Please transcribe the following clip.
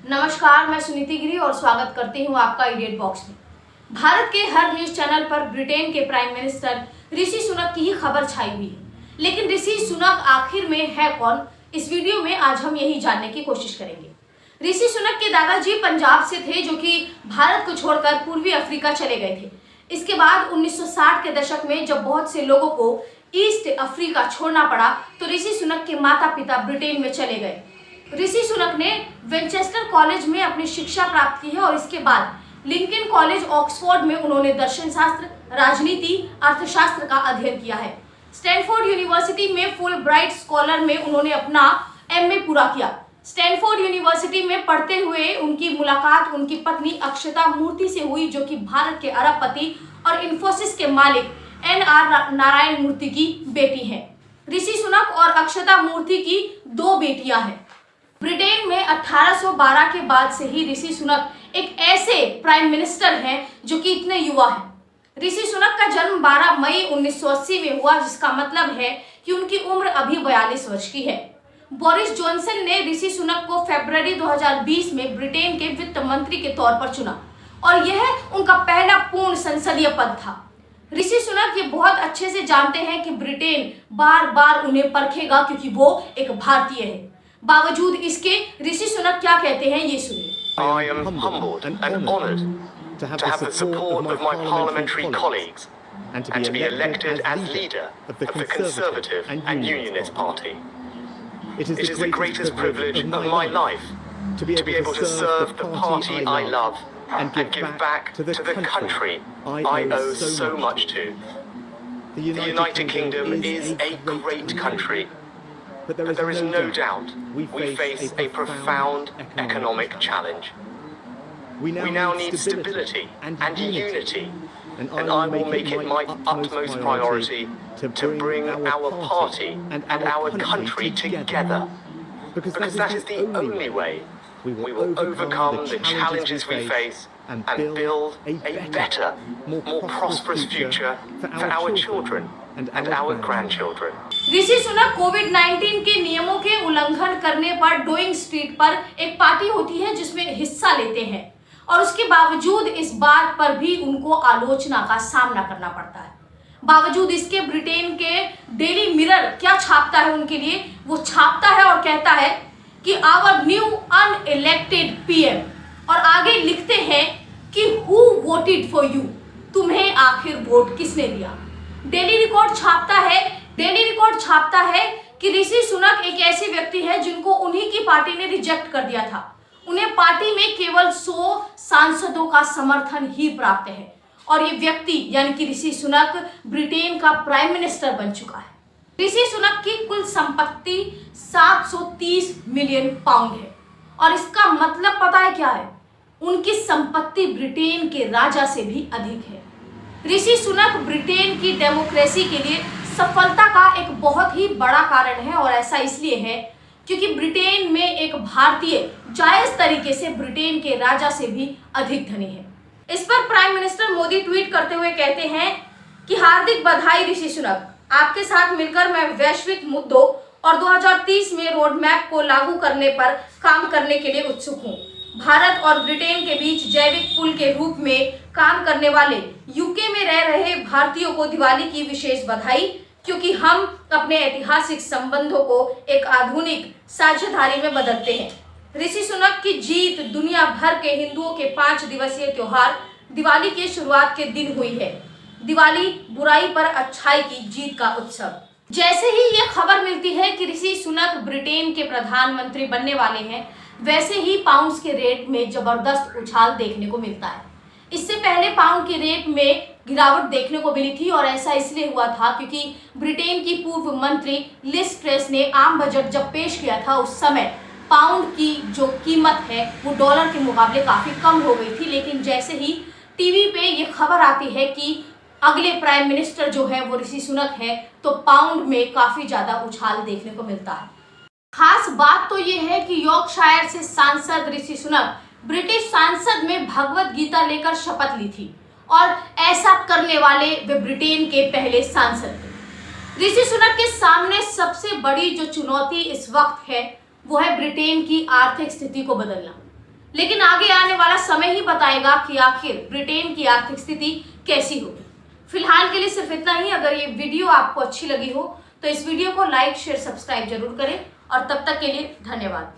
नमस्कार, मैं सुनीति गिरी और स्वागत करती हूं आपका इडियट बॉक्स में। भारत के हर न्यूज चैनल पर ब्रिटेन के प्राइम मिनिस्टर ऋषि सुनक की ही खबर छाई हुई है, लेकिन ऋषि सुनक आखिर में है कौन? इस वीडियो में आज हम यही जानने की कोशिश करेंगे। ऋषि सुनक के दादाजी पंजाब से थे, जो कि भारत को छोड़कर पूर्वी अफ्रीका चले गए थे। इसके बाद 1960 के दशक में जब बहुत से लोगों को ईस्ट अफ्रीका छोड़ना पड़ा, तो ऋषि सुनक के माता पिता ब्रिटेन में चले गए। ऋषि सुनक ने विंचेस्टर कॉलेज में अपनी शिक्षा प्राप्त की है और इसके बाद लिंकन कॉलेज ऑक्सफोर्ड में उन्होंने दर्शन शास्त्र, राजनीति, अर्थशास्त्र का अध्ययन किया है। स्टैनफोर्ड यूनिवर्सिटी में फुल ब्राइट स्कॉलर में उन्होंने अपना एमए पूरा किया। स्टैनफोर्ड यूनिवर्सिटी में पढ़ते हुए उनकी मुलाकात उनकी पत्नी अक्षता मूर्ति से हुई, जो कि भारत के अरबपति और इन्फोसिस के मालिक एनआर नारायण मूर्ति की बेटी हैं। ऋषि सुनक और अक्षता मूर्ति की 2 बेटियां हैं। ब्रिटेन में 1812 के बाद से ही ऋषि सुनक एक ऐसे प्राइम मिनिस्टर हैं जो कि इतने युवा हैं। ऋषि सुनक का जन्म 12 मई 1980 में हुआ, जिसका मतलब है कि उनकी उम्र अभी 42 वर्ष की है। बोरिस जॉनसन ने ऋषि सुनक को फरवरी 2020 में ब्रिटेन के वित्त मंत्री के तौर पर चुना और यह उनका पहला पूर्ण संसदीय पद था। ऋषि सुनक ये बहुत अच्छे से जानते हैं कि ब्रिटेन बार बार उन्हें परखेगा, क्योंकि वो एक भारतीय है। बावजूद इसके ऋषि सुनक क्या कहते हैं, ये सुनिए। I am humbled and honoured to have the support of my parliamentary colleagues and to be elected as leader of the Conservative and Unionist Party. It is the greatest privilege of my life to be able to serve the party I love and give back to the country I owe so much to. The United Kingdom is a great country. But there is no doubt we face a profound economic challenge. We now need stability and unity, and I will make it my utmost priority to bring our party and our country together, because that is the only way we will overcome the challenges we face and build a better, more prosperous future for our children and our grandchildren. Rishi Sunak कोविड-19 के नियमों के उल्लंघन करने पर doing street पर एक party होती है जिसमें हिस्सा लेते हैं, और उसके बावजूद इस बात पर भी उनको आलोचना का सामना करना पड़ता है। बावजूद इसके ब्रिटेन के डेली मिरर क्या छापता है उनके लिए? वो छापता है और कहता है कि आवर न्यू अनइलेक्टेड पीएम, और आगे लिखते हैं कि हु वोटेड फॉर यू, तुम्हें आखिर वोट किसने दिया। डेली रिकॉर्ड छापता है कि ऋषि सुनक एक ऐसे व्यक्ति है जिनको उन्हीं की पार्टी ने रिजेक्ट कर दिया था। उन्हें पार्टी में केवल 100 सांसदों का समर्थन ही प्राप्त है, और ये व्यक्ति यानी कि ऋषि सुनक ब्रिटेन का प्राइम मिनिस्टर बन चुका है। ऋषि सुनक की कुल संपत्ति 730 मिलियन पाउंड है, और इसका मतलब पता है क्या है? उनकी संपत्ति ब्रिटेन के राजा से भी अधिक है। ऋषि सुनक ब्रिटेन की डेमोक्रेसी के लिए सफलता का एक बहुत ही बड़ा कारण है, और ऐसा इसलिए है क्योंकि ब्रिटेन में एक भारतीय जायज तरीके से ब्रिटेन के राजा से भी अधिक धनी है। इस पर प्राइम मिनिस्टर मोदी ट्वीट करते हुए कहते हैं कि हार्दिक बधाई ऋषि सुनक, आपके साथ मिलकर मैं वैश्विक मुद्दों और 2030 में रोड मैप को लागू करने पर काम करने के लिए उत्सुक हूँ। भारत और ब्रिटेन के बीच जैविक पुल के रूप में काम करने वाले यूके में रह रहे भारतीयों को दिवाली की विशेष बधाई, क्योंकि हम अपने ऐतिहासिक संबंधों को एक आधुनिक साझेदारी में बदलते हैं। ऋषि सुनक की जीत दुनिया भर के हिंदुओं के 5 दिवसीय त्योहार दिवाली के शुरुआत के दिन हुई है। दिवाली बुराई पर अच्छाई की जीत का उत्सव। जैसे ही ये खबर मिलती है कि ऋषि सुनक ब्रिटेन के प्रधानमंत्री बनने वाले हैं, वैसे ही पाउंड के रेट में जबरदस्त उछाल देखने को मिलता है। इससे पहले पाउंड के रेट में गिरावट देखने को मिली थी, और ऐसा इसलिए हुआ था क्योंकि ब्रिटेन की पूर्व मंत्री लिज ट्रेस ने आम बजट जब पेश किया था, उस समय पाउंड की जो कीमत है वो डॉलर के मुकाबले काफ़ी कम हो गई थी। लेकिन जैसे ही टीवी पे ये खबर आती है कि अगले प्राइम मिनिस्टर जो है वो ऋषि सुनक है, तो पाउंड में काफ़ी ज़्यादा उछाल देखने को मिलता है। खास बात तो ये है कि यॉर्कशायर से सांसद ऋषि सुनक ब्रिटिश सांसद में भगवत गीता लेकर शपथ ली थी, और ऐसा करने वाले वे ब्रिटेन के पहले सांसद थे। ऋषि सुनक के सामने सबसे बड़ी जो चुनौती इस वक्त है वो है ब्रिटेन की आर्थिक स्थिति को बदलना। लेकिन आगे आने वाला समय ही बताएगा कि आखिर ब्रिटेन की आर्थिक स्थिति कैसी होगी। फिलहाल के लिए सिर्फ इतना ही। अगर ये वीडियो आपको अच्छी लगी हो तो इस वीडियो को लाइक, शेयर, सब्सक्राइब जरूर करें और तब तक के लिए धन्यवाद।